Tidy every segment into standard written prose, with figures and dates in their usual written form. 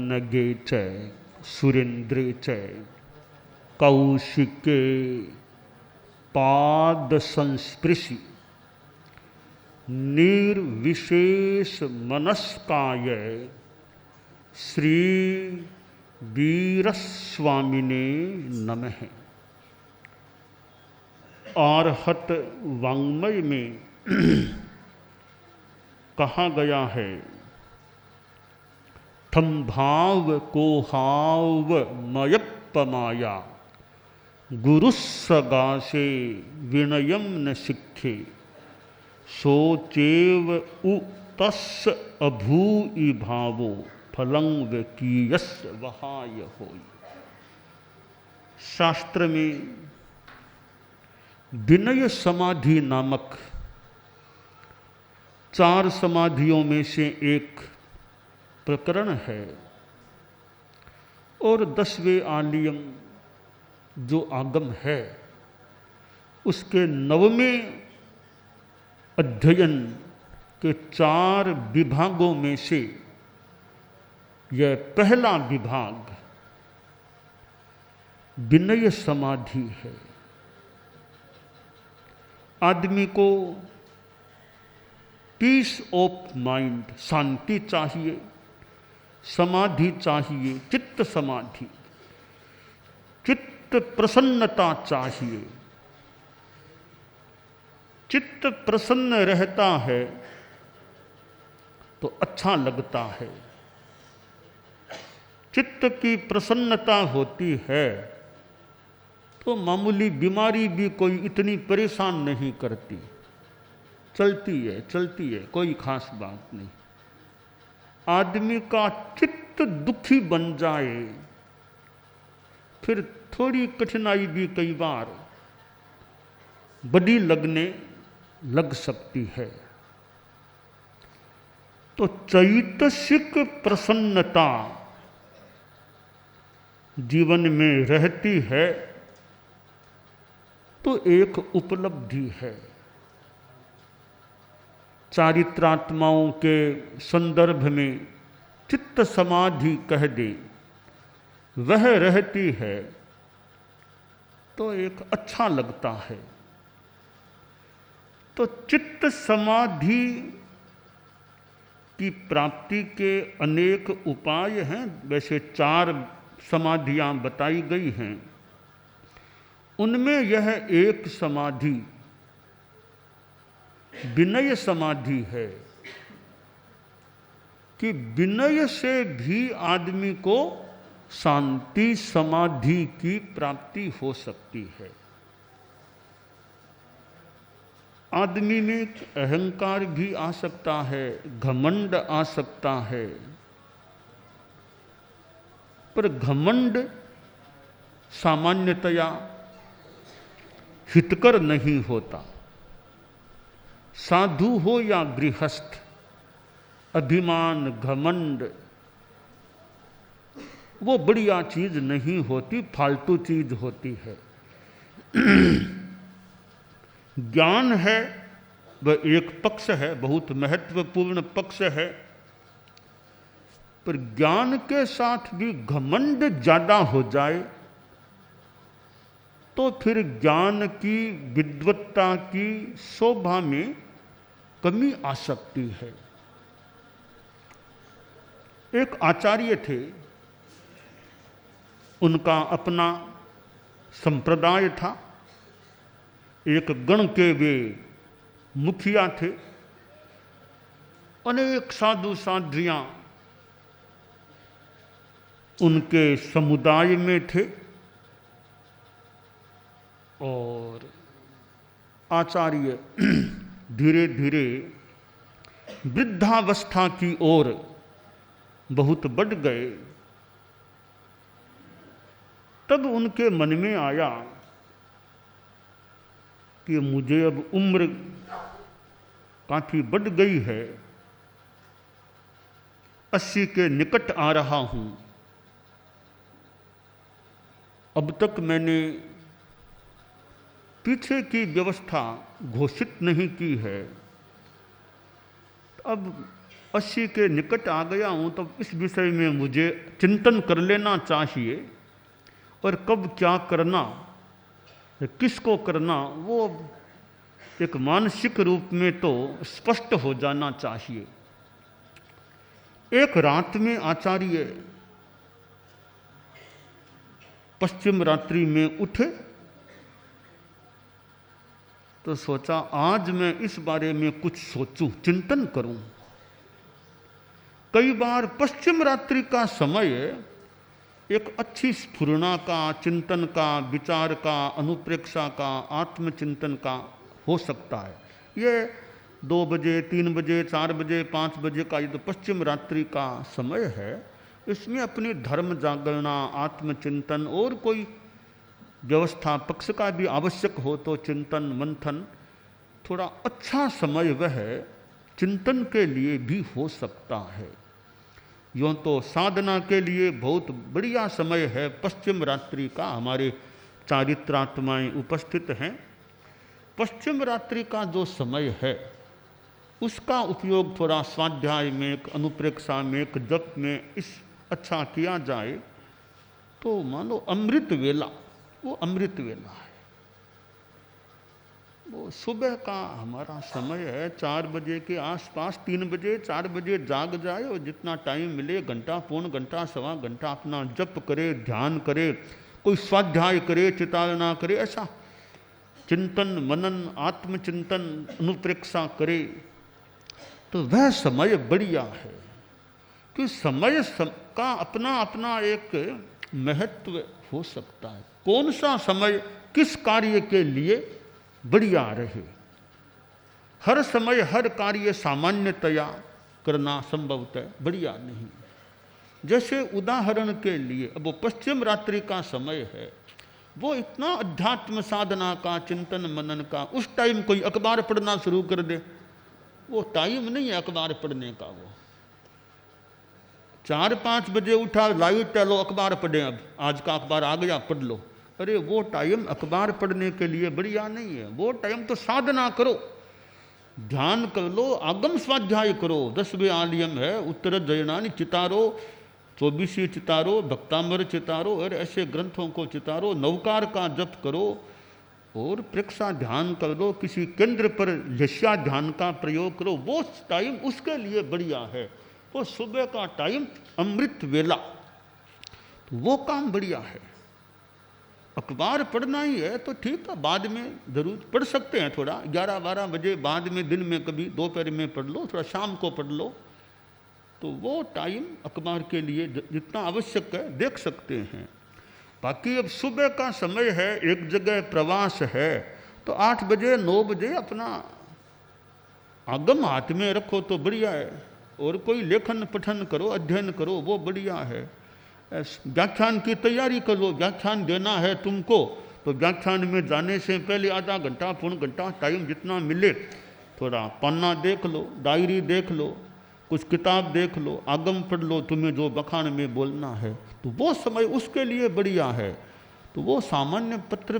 नगे च सुरेंद्रे च कौशिके पाद संस्पृशि निर्विशेष मनस्काय श्री वीरस्वामिने नमः। आर्हत वाङ्मय में कहा गया है, थम्भाव कोहाव मयप्पमाया गुरुस्सगासे विनयम न सिखे सोचेव उ तस् अभूइ भावो फलंग कीयस वहाय होई। शास्त्र में विनय समाधि नामक 4 समाधियों में से एक प्रकरण है और 10वें आलियम जो आगम है उसके 9वें अध्ययन के 4 विभागों में से यह पहला विभाग विनय समाधि है। आदमी को पीस ऑफ माइंड, शांति चाहिए, समाधि चाहिए, चित्त समाधि, चित्त प्रसन्नता चाहिए। चित्त प्रसन्न रहता है तो अच्छा लगता है। चित्त की प्रसन्नता होती है तो मामूली बीमारी भी कोई इतनी परेशान नहीं करती, चलती है, कोई खास बात नहीं। आदमी का चित्त दुखी बन जाए फिर थोड़ी कठिनाई भी कई बार बड़ी लगने लग सकती है। तो चैतसिक प्रसन्नता जीवन में रहती है तो एक उपलब्धि है। चारित्रात्माओं के संदर्भ में चित्त समाधि कह दे, वह रहती है तो एक अच्छा लगता है। तो चित्त समाधि की प्राप्ति के अनेक उपाय हैं। वैसे 4 समाधियां बताई गई हैं, उनमें यह एक समाधि विनय समाधि है कि विनय से भी आदमी को शांति समाधि की प्राप्ति हो सकती है। आदमी में अहंकार भी आ सकता है, घमंड आ सकता है, पर घमंड सामान्यतया हितकर नहीं होता। साधु हो या गृहस्थ, अभिमान घमंड वो बढ़िया चीज नहीं होती, फालतू चीज होती है। ज्ञान है वह एक पक्ष है, बहुत महत्वपूर्ण पक्ष है, पर ज्ञान के साथ भी घमंड ज्यादा हो जाए तो फिर ज्ञान की विद्वत्ता की शोभा में कमी आ सकती है। एक आचार्य थे, उनका अपना संप्रदाय था, एक गण के वे मुखिया थे, अनेक साधु साध्वियां उनके समुदाय में थे और आचार्य धीरे धीरे वृद्धावस्था की ओर बहुत बढ़ गए। तब उनके मन में आया कि मुझे अब उम्र काफी बढ़ गई है, 80 के निकट आ रहा हूं। अब तक मैंने पीछे की व्यवस्था घोषित नहीं की है, अब 80 के निकट आ गया हूँ, तो इस विषय में मुझे चिंतन कर लेना चाहिए, और कब क्या करना, किसको करना, वो एक मानसिक रूप में तो स्पष्ट हो जाना चाहिए। एक रात में आचार्य पश्चिम रात्रि में उठे, तो सोचा आज मैं इस बारे में कुछ सोचूं, चिंतन करूं। कई बार पश्चिम रात्रि का समय एक अच्छी स्फुरना का, चिंतन का, विचार का, अनुप्रेक्षा का, आत्मचिंतन का हो सकता है। ये 2 बजे, 3 बजे, 4 बजे, 5 बजे का ये तो पश्चिम रात्रि का समय है। इसमें अपनी धर्म जागरणा, आत्मचिंतन और कोई व्यवस्था पक्ष का भी आवश्यक हो तो चिंतन मंथन, थोड़ा अच्छा समय वह चिंतन के लिए भी हो सकता है। यूँ तो साधना के लिए बहुत बढ़िया समय है पश्चिम रात्रि का। हमारे चारित्रात्माएं उपस्थित हैं। पश्चिम रात्रि का जो समय है उसका उपयोग थोड़ा स्वाध्याय में, एक अनुप्रेक्षा में, एक जप में इस अच्छा किया जाए तो मानो अमृत वेला, वो अमृत वेला है। वो सुबह का हमारा समय है 4 बजे के आसपास, 3 बजे 4 बजे जाग जाए और जितना टाइम मिले, घंटा, पौन घंटा, सवा घंटा अपना जप करे, ध्यान करे, कोई स्वाध्याय करे, चितावना करे, ऐसा चिंतन मनन, आत्मचिंतन, अनुप्रेक्षा करे तो वह समय बढ़िया है। कि समय का अपना अपना एक महत्व हो सकता है। कौन सा समय किस कार्य के लिए बढ़िया रहे। हर समय हर कार्य सामान्यतया करना संभवतः बढ़िया नहीं। जैसे उदाहरण के लिए अब वो पश्चिम रात्रि का समय है, वो इतना अध्यात्म साधना का, चिंतन मनन का, उस टाइम कोई अखबार पढ़ना शुरू कर दे, वो टाइम नहीं है अखबार पढ़ने का। वो 4-5 बजे उठा, लाइट चलो अखबार पढ़ें, अब आज का अखबार आ गया पढ़ लो। अरे वो टाइम अखबार पढ़ने के लिए बढ़िया नहीं है। वो टाइम तो साधना करो, ध्यान कर लो, आगम स्वाध्याय करो। 10वें आलियम है, उत्तर जयनानी चितारो, 24 चितारो, भक्तांबर चितारो, और ऐसे ग्रंथों को चितारो, नवकार का जप करो और प्रेक्षा ध्यान कर लो, किसी केंद्र पर लस्या ध्यान का प्रयोग करो। वो टाइम उसके लिए बढ़िया है। वो सुबह का टाइम अमृत वेला, तो वो काम बढ़िया है। अखबार पढ़ना ही है तो ठीक है, बाद में जरूर पढ़ सकते हैं, थोड़ा 11-12 बजे बाद में, दिन में कभी दोपहर में पढ़ लो, थोड़ा शाम को पढ़ लो, तो वो टाइम अखबार के लिए जितना आवश्यक है देख सकते हैं। बाकी अब सुबह का समय है, एक जगह प्रवास है, तो 8 बजे 9 बजे अपना आगम हाथ में रखो तो बढ़िया है। और कोई लेखन पठन करो, अध्ययन करो, वो बढ़िया है। व्याख्यान की तैयारी कर लो, व्याख्यान देना है तुमको, तो व्याख्यान में जाने से पहले आधा घंटा, पौन घंटा टाइम जितना मिले, थोड़ा पन्ना देख लो, डायरी देख लो, कुछ किताब देख लो, आगम पढ़ लो, तुम्हें जो बखान में बोलना है, तो वो समय उसके लिए बढ़िया है। तो वो सामान्य पत्र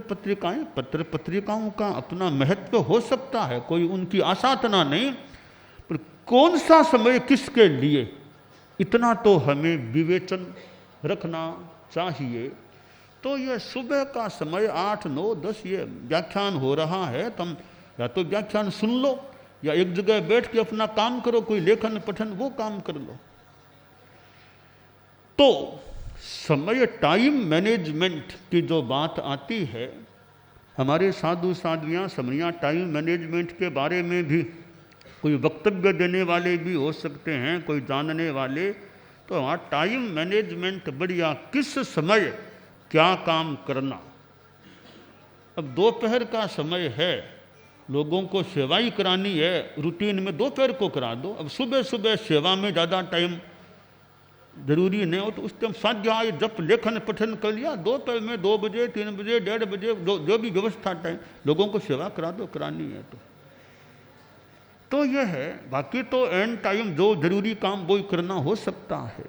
पत्रिकाओं का अपना महत्व हो सकता है, कोई उनकी आसाधना नहीं, पर कौन सा समय किसके लिए, इतना तो हमें विवेचन रखना चाहिए। तो ये सुबह का समय 8, 9, 10 ये व्याख्यान हो रहा है, तुम या तो व्याख्यान सुन लो या एक जगह बैठ के अपना काम करो, कोई लेखन पठन वो काम कर लो। तो समय टाइम मैनेजमेंट की जो बात आती है, हमारे साधु साध्वियाँ समरियाँ टाइम मैनेजमेंट के बारे में भी कोई वक्तव्य देने वाले भी हो सकते हैं, कोई जानने वाले। तो हाँ, टाइम मैनेजमेंट बढ़िया, किस समय क्या काम करना। अब दोपहर का समय है, लोगों को सेवा ही करानी है, रूटीन में दोपहर को करा दो। अब सुबह सुबह सेवा में ज़्यादा टाइम जरूरी नहीं हो तो उस टाइम स्वाध्याय जप लेखन पठन कर लिया। दोपहर में 2 बजे, 3 बजे, 1:30 बजे जो भी व्यवस्था टाइम, लोगों को सेवा करा दो, करानी है तो यह है। बाकी तो एंड टाइम जो जरूरी काम वो ही करना हो सकता है।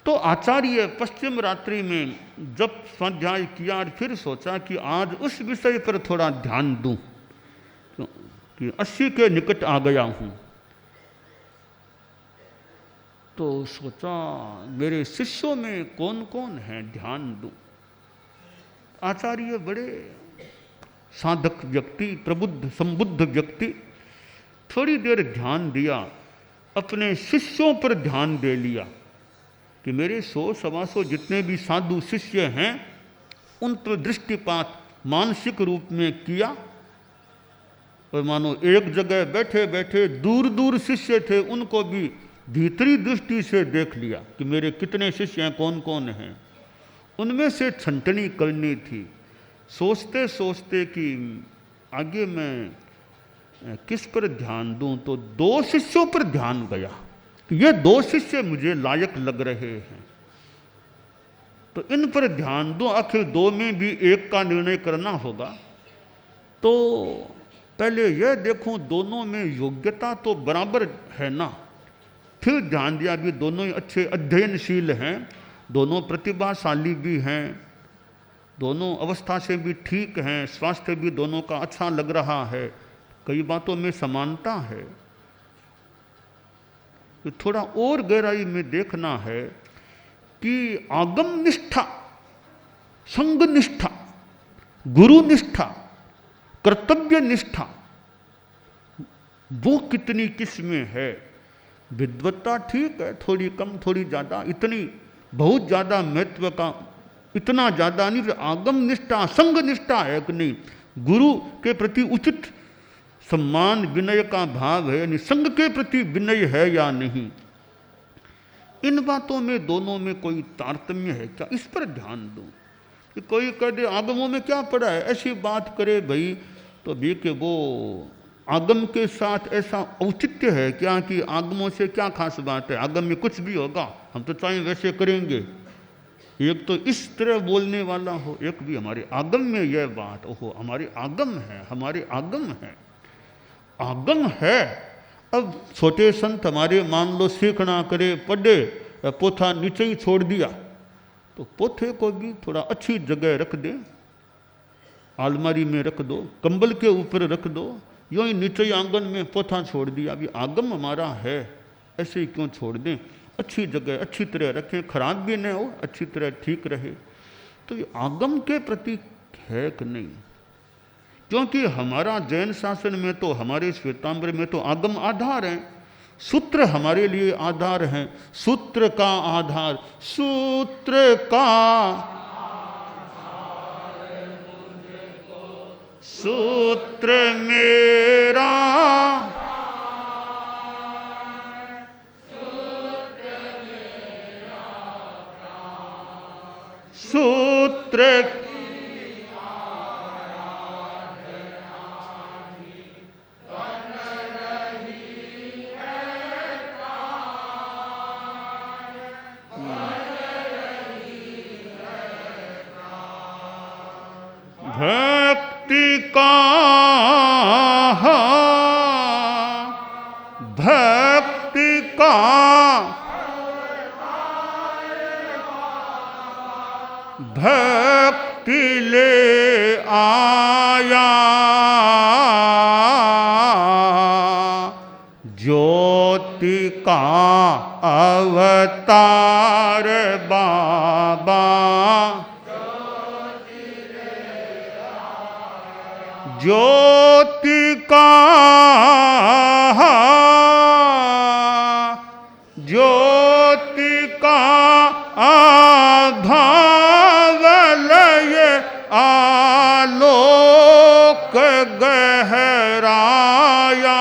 तो आचार्य पश्चिम रात्रि में जब स्वाध्याय किया और फिर सोचा कि आज उस विषय पर थोड़ा ध्यान दूं। तो कि 80 के निकट आ गया हूँ। तो सोचा मेरे शिष्यों में कौन कौन है, ध्यान दूं। आचार्य बड़े साधक व्यक्ति, प्रबुद्ध संबुद्ध व्यक्ति, थोड़ी देर ध्यान दिया, अपने शिष्यों पर ध्यान दे लिया कि मेरे 100-125 जितने भी साधु शिष्य हैं उन पर दृष्टिपात मानसिक रूप में किया। और मानो एक जगह बैठे बैठे दूर दूर शिष्य थे उनको भी भीतरी दृष्टि से देख लिया कि मेरे कितने शिष्य हैं, कौन कौन हैं। उनमें से छंटनी करनी थी। सोचते सोचते कि आगे मैं किस पर ध्यान दूं, तो 2 शिष्यों पर ध्यान गया कि ये 2 शिष्य मुझे लायक लग रहे हैं, तो इन पर ध्यान दूं। आखिर 2 में भी एक का निर्णय करना होगा, तो पहले यह देखूं दोनों में योग्यता तो बराबर है ना। फिर ध्यान दिया भी दोनों ही अच्छे अध्ययनशील हैं, दोनों प्रतिभाशाली भी हैं, दोनों अवस्था से भी ठीक हैं, स्वास्थ्य भी दोनों का अच्छा लग रहा है, कई बातों में समानता है। तो थोड़ा और गहराई में देखना है कि आगम निष्ठा, संग निष्ठा, गुरु निष्ठा, कर्तव्य निष्ठा वो कितनी किस्में है। विद्वत्ता ठीक है, थोड़ी कम थोड़ी ज़्यादा, इतनी बहुत ज़्यादा महत्व का इतना ज़्यादा नहीं। आगम निष्ठा, संग निष्ठा है कि नहीं, गुरु के प्रति उचित सम्मान विनय का भाव है, यानी संग के प्रति विनय है या नहीं। इन बातों में दोनों में कोई तारतम्य है क्या, इस पर ध्यान दो। कि कोई कह दे आगमों में क्या पड़ा है, ऐसी बात करे भाई, तो भी कि वो आगम के साथ ऐसा औचित्य है क्या कि आगमों से क्या खास बात है, आगम में कुछ भी होगा हम तो चाहे वैसे करेंगे। एक तो इस तरह बोलने वाला हो, एक भी हमारे आगम में यह बात, ओहो हमारे आगम है, हमारे आगम है, आगम है। अब छोटे संत हमारे मान लो सीखना करे, पढ़े, पोथा नीचे ही छोड़ दिया, तो पोथे को भी थोड़ा अच्छी जगह रख दे, अलमारी में रख दो, कंबल के ऊपर रख दो, यूँ ही नीचे आंगन में पोथा छोड़ दिया। अभी आगम हमारा है, ऐसे ही क्यों छोड़ दें, अच्छी जगह अच्छी तरह रखें, खराब भी न हो, अच्छी तरह ठीक रहे। तो ये आगम के प्रति है कि नहीं, क्योंकि हमारा जैन शासन में तो, हमारे श्वेतांबर में तो आगम आधार है, सूत्र हमारे लिए आधार हैं। सूत्र का आधार, सूत्र का सूत्र मेरा, सूत्र भक्ति का, भक्ति का, भक्ति ले आया, ज्योति का अवतार बाबा, ज्योति का, ज्योति का आभावलय आलोक गहराया,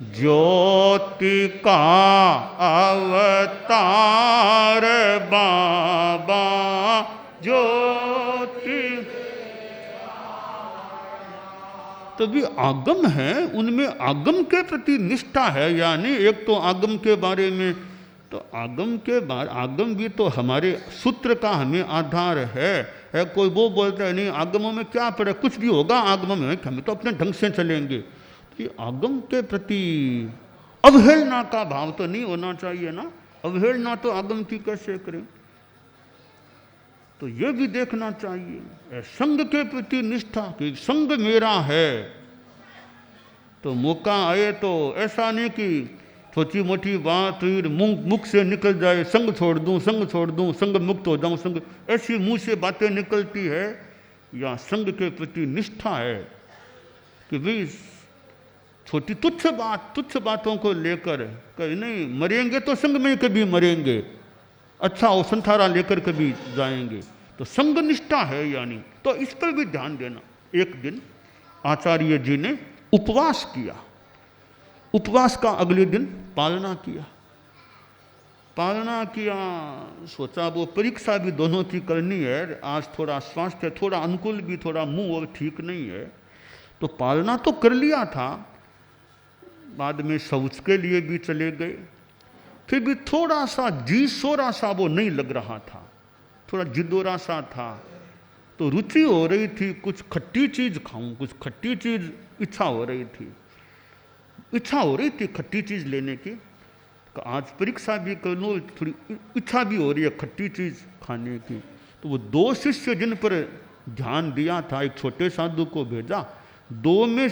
ज्योति का अवतार बाबा, तो भी आगम है, उनमें आगम के प्रति निष्ठा है या नहीं। एक तो आगम के बारे में, तो आगम के बारे, आगम भी तो हमारे सूत्र का हमें आधार है। कोई वो बोलता है नहीं आगमों में क्या पड़े, कुछ भी होगा आगमों में, हमें तो अपने ढंग से चलेंगे। तो ये आगम के प्रति अवहेलना का भाव तो नहीं होना चाहिए ना। अवहेलना तो आगम की कैसे करें। तो ये भी देखना चाहिए संग के प्रति निष्ठा कि संग मेरा है। तो मौका आए तो ऐसा नहीं कि छोटी मोटी बात फिर मुख से निकल जाए संग छोड़ दूं, संग छोड़ दूं, संग मुक्त हो जाऊं, संग, ऐसी मुंह से बातें निकलती है या संग के प्रति निष्ठा है कि भाई छोटी तुच्छ बातों को लेकर कहीं नहीं, मरेंगे तो संग में कभी मरेंगे, अच्छा वो संथारा लेकर कभी जाएंगे, तो संग निष्ठा है यानी। तो इस पर भी ध्यान देना। एक दिन आचार्य जी ने उपवास किया, उपवास का अगले दिन पालना किया। सोचा वो परीक्षा भी दोनों की करनी है, आज थोड़ा स्वास्थ्य थोड़ा अनुकूल भी, थोड़ा मुंह और ठीक नहीं है, तो पालना तो कर लिया था। बाद में शौच के लिए भी चले गए, फिर भी थोड़ा सा जी सोरा सा वो नहीं लग रहा था, थोड़ा जिदोरा सा था। तो रुचि हो रही थी कुछ खट्टी चीज़ खाऊं, कुछ खट्टी चीज़ इच्छा हो रही थी खट्टी चीज़ लेने की। तो आज परीक्षा भी कर लो, थोड़ी इच्छा भी हो रही है खट्टी चीज़ खाने की। तो वो दो शिष्य जिन पर ध्यान दिया था, एक छोटे साधु को भेजा, दो में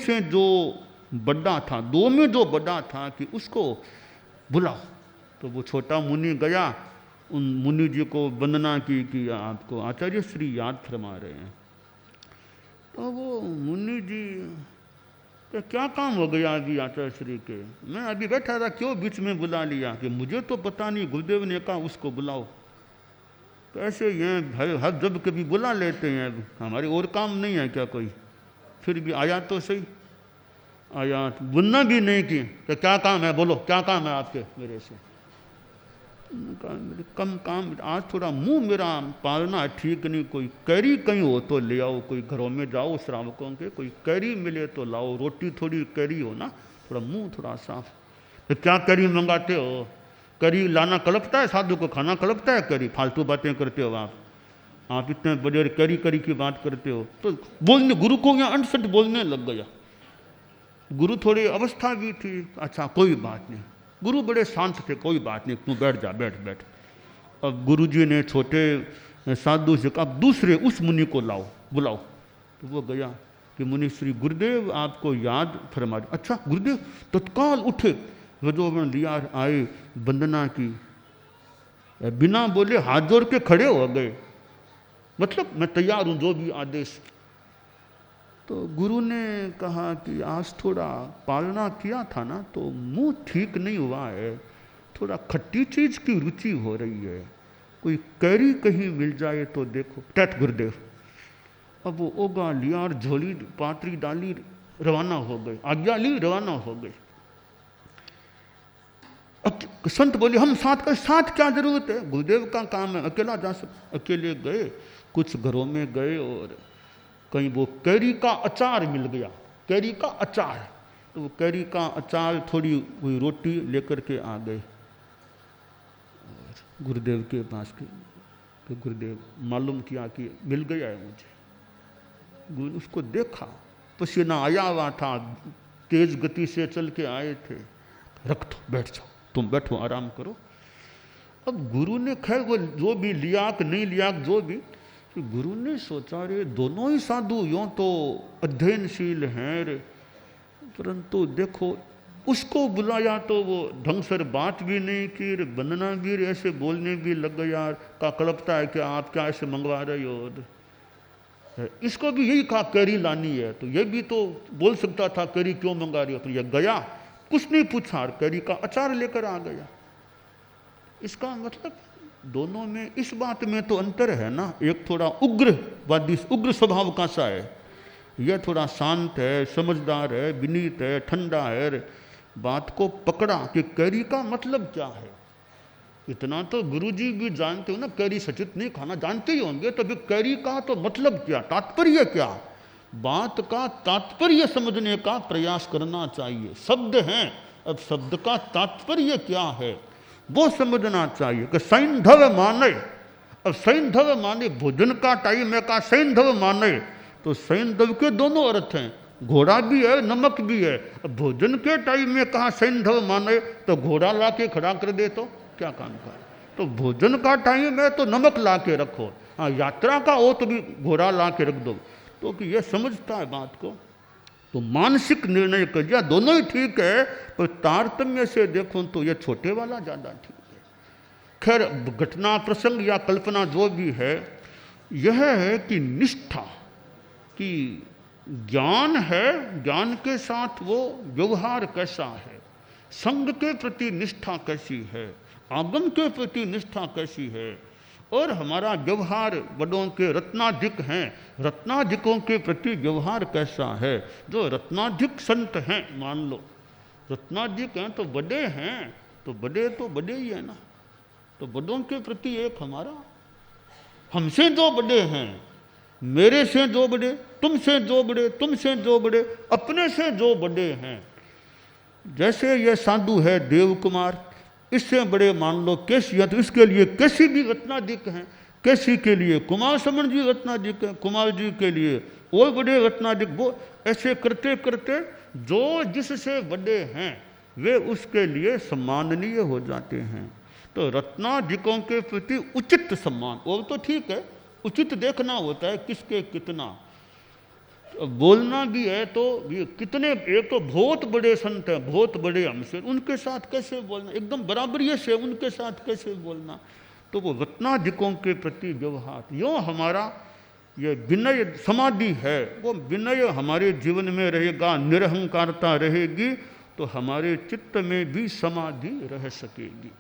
जो बड़ा था कि उसको बुलाओ। तो वो छोटा मुनि गया, उन मुनि जी को वंदना की कि आपको आचार्य श्री याद फरमा रहे हैं। तो वो मुनि जी तो क्या काम हो गया अभी आचार्य श्री के, मैं अभी बैठा था, क्यों बीच में बुला लिया? कि मुझे तो पता नहीं, गुरुदेव ने कहा उसको बुलाओ। तो ऐसे ये हर जब कभी बुला लेते हैं, हमारे और काम नहीं है क्या कोई? फिर भी आया तो सही, आया बुनना भी नहीं की, तो क्या काम है बोलो, क्या काम है आपके मेरे से? कम काम, आज थोड़ा मुंह मेरा पालना ठीक नहीं, कोई कैरी कहीं हो तो ले आओ, कोई घरों में जाओ श्रावकों के, कोई कैरी मिले तो लाओ, रोटी थोड़ी कैरी हो ना, थोड़ा मुंह थोड़ा साफ। तो क्या कैरी मंगाते हो? कैरी लाना कलपता है साधु को, खाना कलपता है कैरी? फालतू बातें करते हो आप इतने बड़े कैरी की बात करते हो। तो बोलने, गुरु को यहाँ अंट बोलने लग गया। गुरु थोड़ी अवस्था भी थी, अच्छा कोई बात नहीं, गुरु बड़े शांत थे, कोई बात नहीं, तू बैठ जा, बैठ। अब गुरुजी ने छोटे साधु से कहा दूसरे उस मुनि को बुलाओ। तो वो गया कि मुनि श्री गुरुदेव आपको याद फरमा। अच्छा गुरुदेव तत्काल उठे, रजोगुण लिया, आए, वंदना की, बिना बोले हाथ जोड़ के खड़े हो गए, मतलब मैं तैयार हूँ जो भी आदेश। तो गुरु ने कहा कि आज थोड़ा पालना किया था ना, तो मुंह ठीक नहीं हुआ है, थोड़ा खट्टी चीज़ की रुचि हो रही है, कोई कैरी कहीं मिल जाए तो देखो। टैट गुरुदेव। अब वो ओगा लिया और झोली पात्री डाली, रवाना हो गए, आज्ञा ली, रवाना हो गए। संत बोले हम साथ क्या जरूरत है, गुरुदेव का काम है, अकेला जा सकते। अकेले गए, कुछ घरों में गए और कहीं वो कैरी का अचार मिल गया, कैरी का अचार। तो वो कैरी का अचार, थोड़ी कोई रोटी लेकर के आ गए और गुरुदेव के पास के, तो गुरुदेव मालूम किया कि मिल गया है मुझे। गुरु उसको देखा, पसीना आया हुआ था, तेज गति से चल के आए थे। रख दो, बैठ जाओ, तुम बैठो, आराम करो। अब गुरु ने खैर वो जो भी लियाक नहीं लियाक जो भी, गुरु ने सोचा रे दोनों ही साधु यूँ तो अध्ययनशील हैं रे, परंतु देखो उसको बुलाया तो वो ढंग से बात भी नहीं की, वंदना भी ऐसे बोलने भी लग गया, का कल्पता है कि आप क्या ऐसे मंगवा रहे हो। इसको भी यही कहा कैरी लानी है, तो ये भी तो बोल सकता था कैरी क्यों मंगा रही हो। तो ये गया, कुछ नहीं पूछा, कैरी का अचार लेकर आ गया। इसका मतलब दोनों में इस बात में तो अंतर है ना, एक थोड़ा उग्रवादी, उग्र स्वभाव का सा है, यह थोड़ा शांत है, समझदार है, विनीत है, ठंडा है। बात को पकड़ा कि कैरी का मतलब क्या है। इतना तो गुरुजी भी जानते हो ना, कैरी सचित नहीं खाना जानते ही होंगे, तो फिर कैरी का तो मतलब क्या, तात्पर्य क्या, बात का तात्पर्य समझने का प्रयास करना चाहिए। शब्द हैं, अब शब्द का तात्पर्य क्या है वो समझना चाहिए। कि सैंधव माने, अब सैंधव माने भोजन का टाइम है, का सैंधव माने, तो सैंधव के दोनों अर्थ हैं, घोड़ा भी है, नमक भी है। अब भोजन के टाइम में कहा सैंधव माने, तो घोड़ा ला के खड़ा कर दे तो क्या काम का। तो भोजन का टाइम है तो नमक ला के रखो, हाँ यात्रा का हो तो भी घोड़ा ला के रख दो, तो कि ये समझता है बात को। तो मानसिक निर्णय कर दिया, दोनों ही ठीक है, पर तारतम्य से देखो तो ये छोटे वाला ज़्यादा ठीक है। खैर घटना प्रसंग या कल्पना जो भी है, यह है कि निष्ठा कि ज्ञान है, ज्ञान के साथ वो व्यवहार कैसा है, संग के प्रति निष्ठा कैसी है, आगम के प्रति निष्ठा कैसी है, और हमारा व्यवहार बड़ों के रत्नाधिक हैं, रत्नाधिकों के प्रति व्यवहार कैसा है। जो रत्नाधिक संत हैं, मान लो रत्नाधिक हैं तो बड़े हैं, तो बड़े ही है ना, तो बड़ों के प्रति एक हमारा, हमसे जो बड़े हैं, मेरे से जो बड़े, तुमसे जो बड़े, तुमसे जो बड़े, अपने से जो बड़े हैं। जैसे ये साधु है देव कुमार, इससे बड़े मान लो केसी है, तो इसके लिए केसी भी रत्नाधिक हैं, केसी के लिए कुमार समन जी रत्नाधिक हैं, कुमार जी के लिए और बड़े रत्नाधिक। वो ऐसे करते करते जो जिससे बड़े हैं वे उसके लिए सम्माननीय हो जाते हैं। तो रत्नाधिकों के प्रति उचित सम्मान, और तो ठीक है, उचित देखना होता है किसके कितना बोलना भी है, तो ये कितने, एक तो बहुत बड़े संत हैं, बहुत बड़े हमसे, उनके साथ कैसे बोलना, एकदम बराबरी से उनके साथ कैसे बोलना। तो वो रत्नाधिकों के प्रति व्यवहार, यो हमारा ये विनय समाधि है, वो विनय हमारे जीवन में रहेगा, निरहंकारता रहेगी, तो हमारे चित्त में भी समाधि रह सकेगी।